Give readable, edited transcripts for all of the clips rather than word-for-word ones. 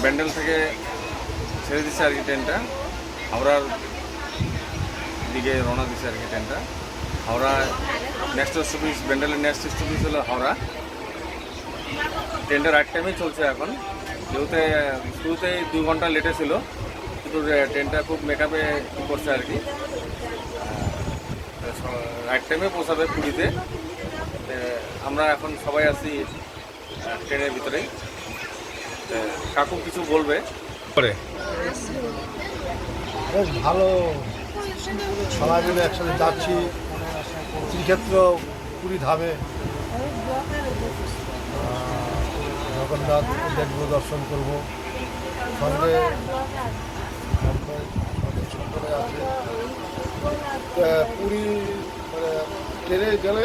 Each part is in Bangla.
ব্যান্ডেল থেকে ছেড়ে দিচ্ছে আর কি ট্রেনটা, হাওড়ার দিকে রওনা দিচ্ছে আর কি ট্রেনটা। Howrah next stoppage, ব্যান্ডেলের next stoppage হলো হাওড়া। ট্রেনটা রাইট টাইমেই চলছে এখন, যেহেতু শুরুতেই 2 ঘন্টা লেটে ছিল, কিন্তু ট্রেনটা খুব মেকআপে করছে আর কি। রাইট টাইমে পৌঁছাবে পুরীতে। আমরা এখন সবাই আছি ট্রেনের ভিতরেই। কাকু কিছু বলবে করে। বেশ ভালো, সবাই মিলে একসাথে যাচ্ছি। শ্রীক্ষেত্র পুরী ধামে জগন্নাথ দেখব, দর্শন করব। সঙ্গে সকলে আছে। পুরী মানে ট্রেনে গেলে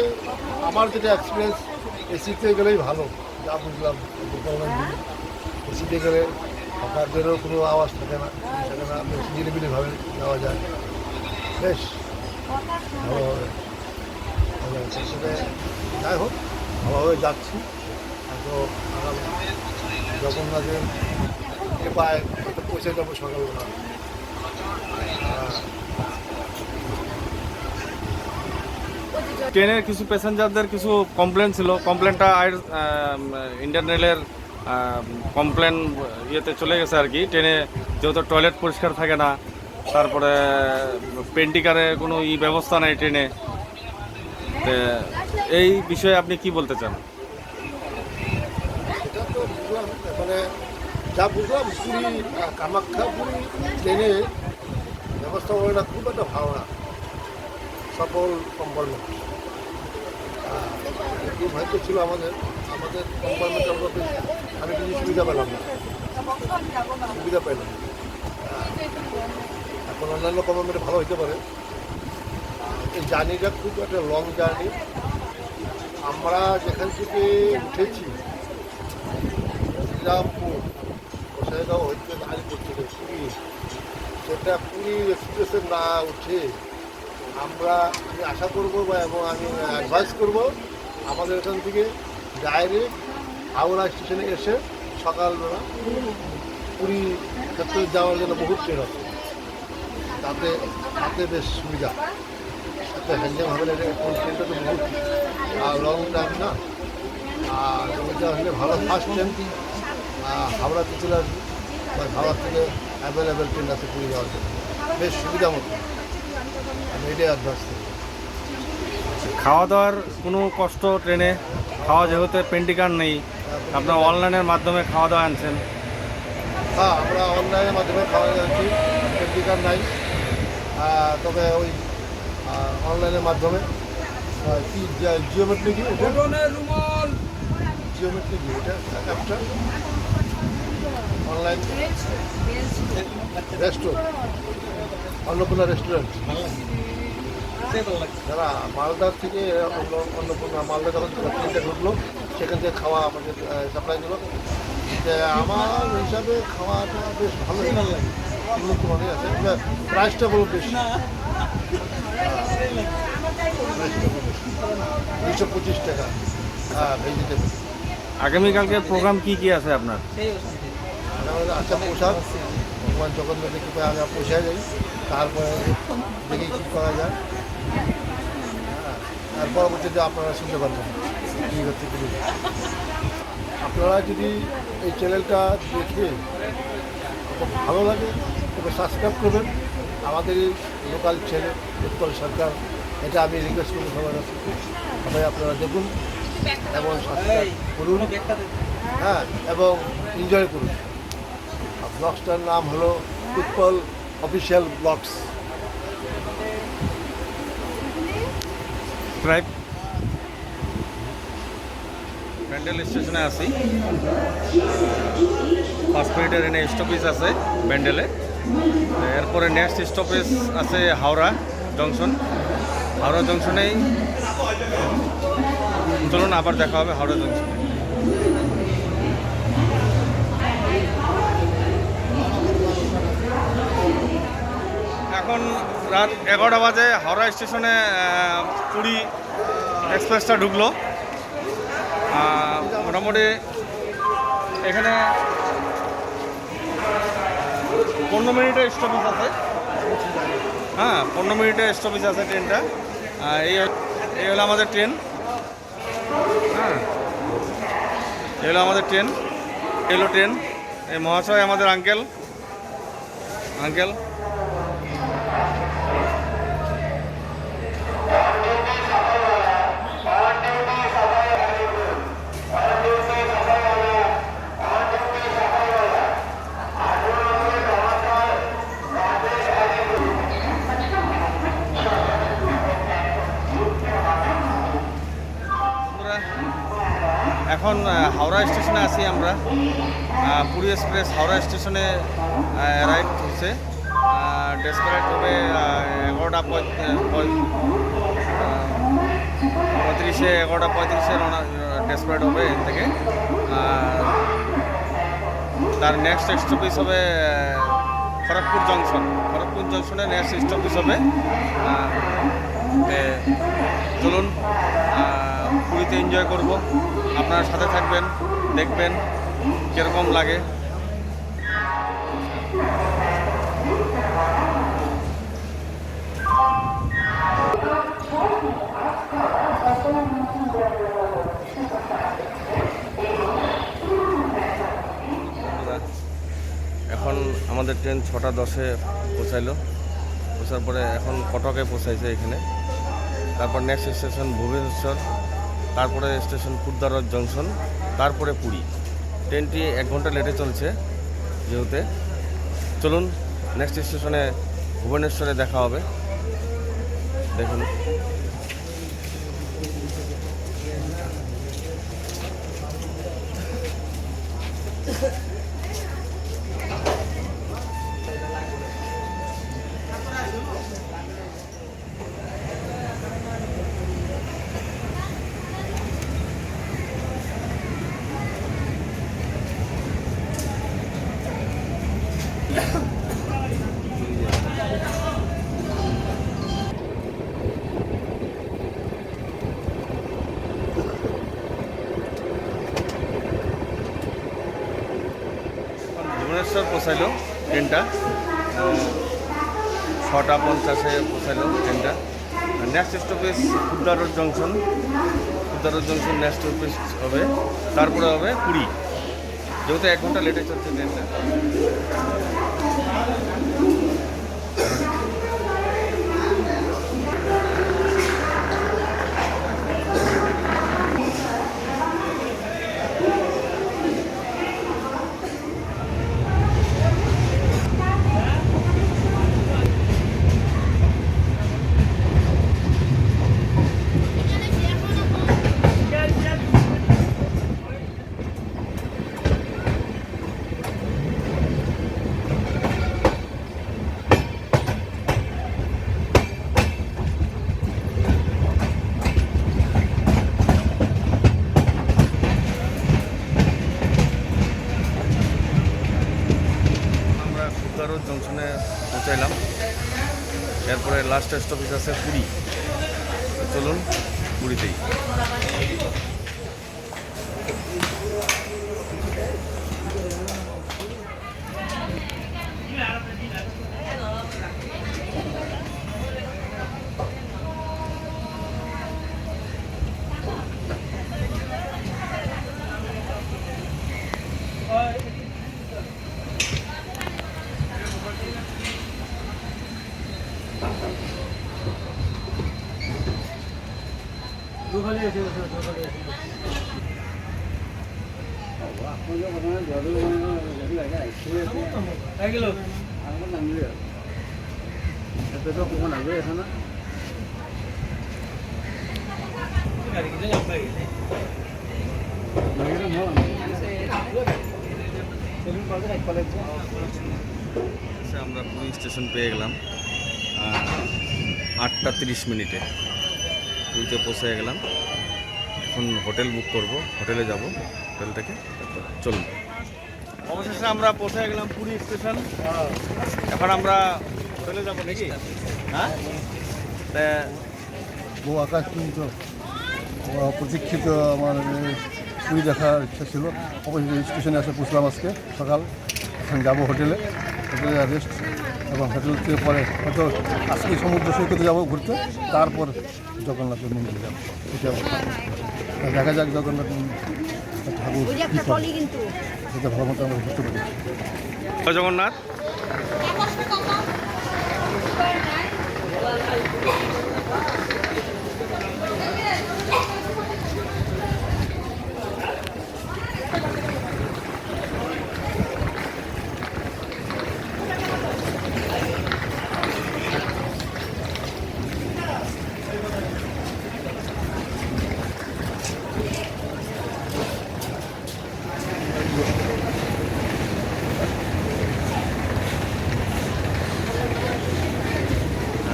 আমার যেটা এক্সপিরিয়েন্স, এসিতে গেলেই ভালো। যা বুঝলাম এসিতে গেলে হকারদেরও কোনো আওয়াজ থাকে না, বেশ নিরিবিলিভাবে যাওয়া যায়, বেশ ভালোভাবে সেখানে। যাই হোক, ভালোভাবে যাচ্ছি। তো আগামী জগন্নাথের কৃপায় হয়তো পৌঁছে যাবো সকালবেলা। ট্রেনের কিছু প্যাসেঞ্জারদের কিছু কমপ্লেন ছিল, কমপ্লেনটা ইন্ডিয়ান রেলের কমপ্লেন ইয়েতে চলে গেছে আর কি। ট্রেনে যেহেতু টয়লেট পরিষ্কার থাকে না, তারপরে পেন্টিকারে কোনো ব্যবস্থা নেই ট্রেনে। এই বিষয়ে আপনি কি বলতে চান? সেটা তো বুঝলাম, মানে যা বুঝলাম পুরী কামাখ্যা পুরী ট্রেনে ব্যবস্থাপনাটা খুব একটা ভালো না, সকল কম্পার্টমেন্ট। একটু ভাগ্য ছিল আমাদের কম্পার্টমেন্টের মধ্যে আমি কিছু সুবিধা পেলাম না, সুবিধা পেলাম। এখন অন্যান্য কম্পার্টমেন্টে ভালো হতে পারে। এই জার্নিটা খুব একটা লং জার্নি। আমরা যেখান থেকে উঠেছি শ্রীরামপুর, গোসাইগাঁও হইতে আলিপুর থেকে পুরী, সেটা পুরী এক্সপ্রেসে না উঠে আমি আশা করবো এবং আমি অ্যাডভাইস করবো আমাদের এখান থেকে ডাইরেক্ট হাওড়া স্টেশনে এসে সকালবেলা পুরী ক্ষেত্রে যাওয়ার জন্য বহু ট্রেন আছে, তাতে বেশ সুবিধা। সাথে হ্যান্ডেল হবে না, কোন ট্রেনটা তো বহুত লং টাইম না। আর ওইটা হলে ভালো ফার্স্ট ট্রেন হাওড়াতে চলে আসবে, বা হাওড়া থেকে অ্যাভেলেবেল ট্রেন আছে পুরী যাওয়ার জন্য, বেশ সুবিধা মতো। আমি এটাই অ্যাডভান্স করি। খাওয়া দাওয়ার কোনো কষ্ট ট্রেনে? খাওয়া যেহেতু পেন্টিকার নেই, আপনার অনলাইনের মাধ্যমে খাওয়া দাওয়া আনছেন? হ্যাঁ, আমরা অনলাইনের মাধ্যমে খাওয়া যাচ্ছি, টিকার নাই। তবে ওই অনলাইনের মাধ্যমে কি জিওমেট্রি কি জিওমেট্রি কি এটা একটা অনলাইন রেস্টুরেন্ট, অন্নপূর্ণা রেস্টুরেন্ট, যারা মালদার থেকে অন্নপূর্ণা মালদা যখন ট্রেনটা ঢুকলো সেখান থেকে খাওয়া আমাদের সাপ্লাই দিল। আমার হিসাবে খাওয়াটা বেশ ভালো লাগে, উন্নত মানের আছে। প্রাইসটা বলো বেশি, 225 টাকা ভেজিটেবল। আগামীকালকে প্রোগ্রাম কি কি আছে আপনার? আচ্ছা, পোশাক ভগবান জগন্নাথের কৃপায় আমরা পোষায় যাই, তারপরে দেখি কী করা যায়। আর পরবর্তীতে আপনারা শুনতে পারবেন কী হচ্ছে কি। আপনারা যদি এই চ্যানেলটা দেখে খুব ভালো লাগে তবে সাবস্ক্রাইব করবেন আমাদের এই লোকাল চ্যানেল উৎপল সরকার, এটা আমি রিকোয়েস্ট করবো সবার কাছে। সবাই আপনারা দেখুন এবং সাবস্ক্রাইব করুন, হ্যাঁ, এবং এনজয় করুন। ব্লগসটার নাম হলো উৎপল অফিসিয়াল ব্লগস। ব্যান্ডেল স্টেশনে আছি, 5 মিনিটের এনে স্টপেজ আছে ব্যান্ডেলে। এরপরে নেক্সট স্টপেজ আছে হাওড়া জংশন। হাওড়া জংশনেই চলুন আবার দেখা হবে হাওড়া জংশনে। এখন রাত 11টা বাজে, হাওড়া স্টেশনে পুরী এক্সপ্রেসটা ঢুকলো। মোটামুটি এখানে 15 মিনিটের স্টপেজ আছে। হ্যাঁ, 15 মিনিটের স্টপেজ আছে ট্রেনটা। এই হলো আমাদের ট্রেন। হ্যাঁ, এই হলো আমাদের ট্রেন। এই হলো ট্রেন। এই মহাশয় আমাদের আঙ্কেল। এখন হাওড়া স্টেশনে আছি আমরা। পুরী এক্সপ্রেস হাওড়া স্টেশনে রাইড হচ্ছে। ডেসপারেট হবে 11:35 রওনা ডেসপারেট হবে এর থেকে। তার নেক্সট স্টপেজ হবে খড়গপুর জংশনে নেক্সট স্টপেজ হবে। চলুন পুরীতে এনজয় করব। আপনারা সাথে থাকবেন, দেখবেন কীরকম লাগে। এখন আমাদের ট্রেন 6:10-এ পৌঁছার পরে এখন কটকে পৌঁছাইছে এখানে। তারপর নেক্সট স্টেশন ভুবনেশ্বর, তারপরে স্টেশন খুরদারদ জংশন, তারপরে পুরী। ট্রেনটি 1 ঘন্টা লেটে চলছে যেহেতু। চলুন নেক্সট স্টেশনে ভুবনেশ্বরে দেখা হবে। দেখুন ভুবনেশ্বর পৌঁছাইলো ট্রেনটা। 6:50-এ পৌঁছাইলো ট্রেনটা। Next stoppage Khurda Road junction next stoppage হবে। তারপরে হবে পুরী, যেহেতু 1 ঘন্টা লেটে চলছে ট্রেনটা। খুরদারদ জংশনে পৌঁছাইলাম। এরপরে লাস্ট স্টপেজ আছে পুরী। চলুন পুরীতেই। আমরা পুরী স্টেশন পেয়ে গেলাম 8:30 পুরীতে পৌঁছে গেলাম। এখন হোটেল বুক করব, হোটেলে যাব। হোটেল থেকে চলুন। অবশেষে আমরা পৌঁছে গেলাম পুরী স্টেশন। এখন আমরা হোটেলে যাব নাকি? হ্যাঁ, বহু আকাশ কিন্তু প্রতীক্ষিত আমার পুরী দেখার ইচ্ছা ছিল। অবশ্যই স্টেশনে এসে পৌঁছলাম আজকে সকাল। এখন যাবো হোটেলে। হোটেলে রেস্ট এবং হোটেল থেকে পরে হয়তো আজকে সমুদ্র সৈকতে যাবো ঘুরতে, তারপর জগন্নাথের মন্দিরে যাবো। এটা দেখা যাক জগন্নাথ ঠাকুর কী করে, সেটা ভালো মতো আমরা ঘুরতে পারি। জয় জগন্নাথ।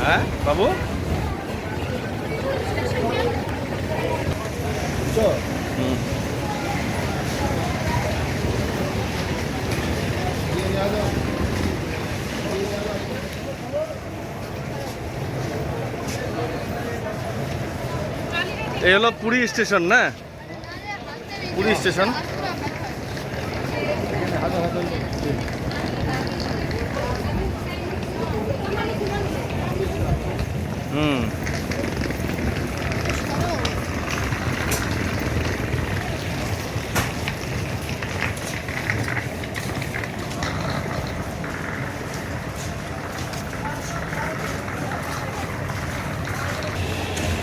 হ্যাঁ বাবু, বুঝছো? এই হলো পুরী স্টেশন না? পুরী স্টেশন। হাজার হাজার ট্রেন। হুম।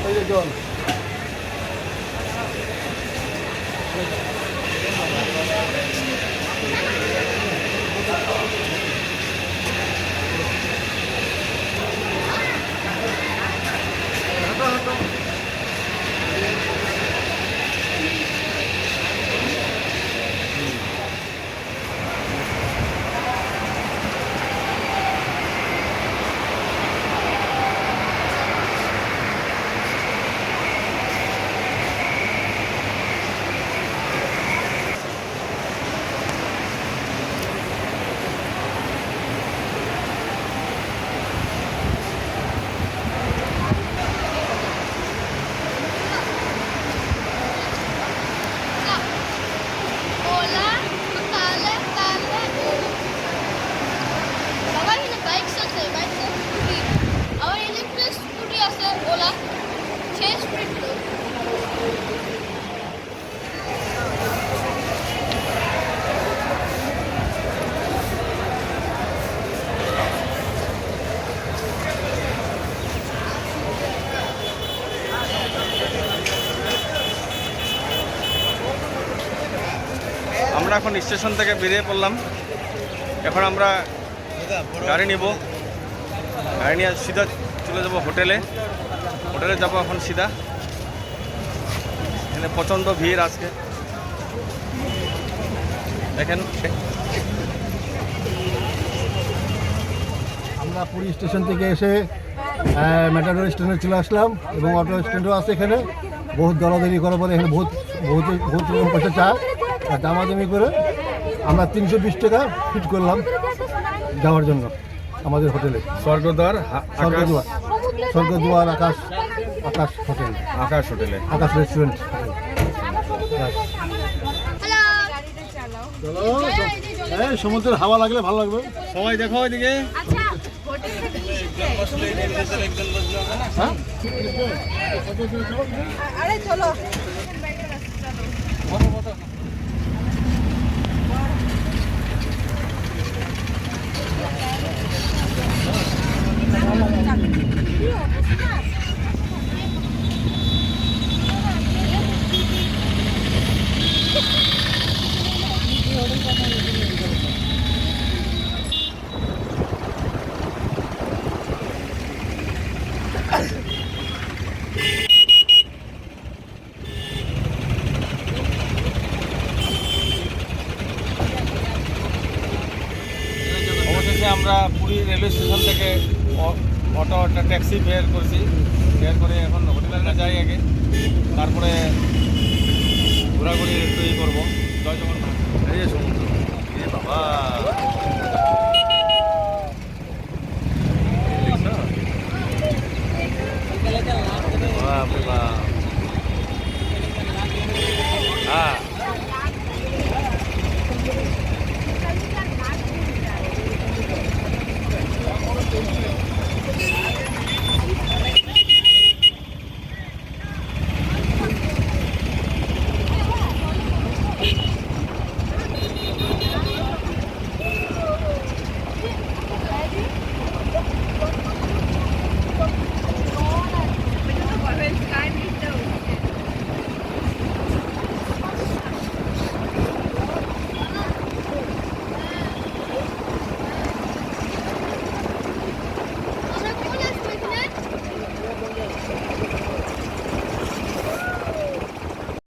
এই যে জল। Hola, তাহলে বাবা এখানে বাইক আছে, বাইক স্কুটি, আমার ইলেকট্রিক স্কুটি আছে ওলা 6 স্পিড। আমরা এখন স্টেশন থেকে বেরিয়ে পড়লাম। এখন আমরা গাড়ি নিব, গাড়ি নিয়ে সিধা চলে যাব হোটেলে। হোটেলে যাব এখন সিধা। এখানে প্রচণ্ড ভিড় আজকে দেখেন। আমরা পুরী স্টেশন থেকে এসে মেটাডোর স্ট্যান্ডে চলে আসলাম এবং অটো স্ট্যান্ডও আছে এখানে। বহুত দলাদলি করার পরে এখানে বহুত বহুত বহুত রকম পয়সা চায়, আর দামাদামি করে আমরা 320 টাকা ফিট করলাম যাওয়ার জন্য আমাদের হোটেলে। স্বর্গদ্বার স্বর্গদুয়ার, স্বর্গদুয়ার আকাশ আকাশ হোটেল, আকাশ হোটেলে, আকাশ রেস্টুরেন্ট। হ্যালো, এই সমুদ্রের হাওয়া লাগলে ভালো লাগবে। সবাই দেখো ওইদিকে। আচ্ছা হোটেল হ্যাঁ আরে চলো। অবশেষে আমরা পুরী রেলওয়ে স্টেশন থেকে অটো একটা ট্যাক্সি বের করেছি। বের করে এখন হোটেলে যাই আগে, তারপরে ঘোরাঘুরি একটু করবো। জয় জগন্নাথ। এই যে সমুদ্র, এ বাবা।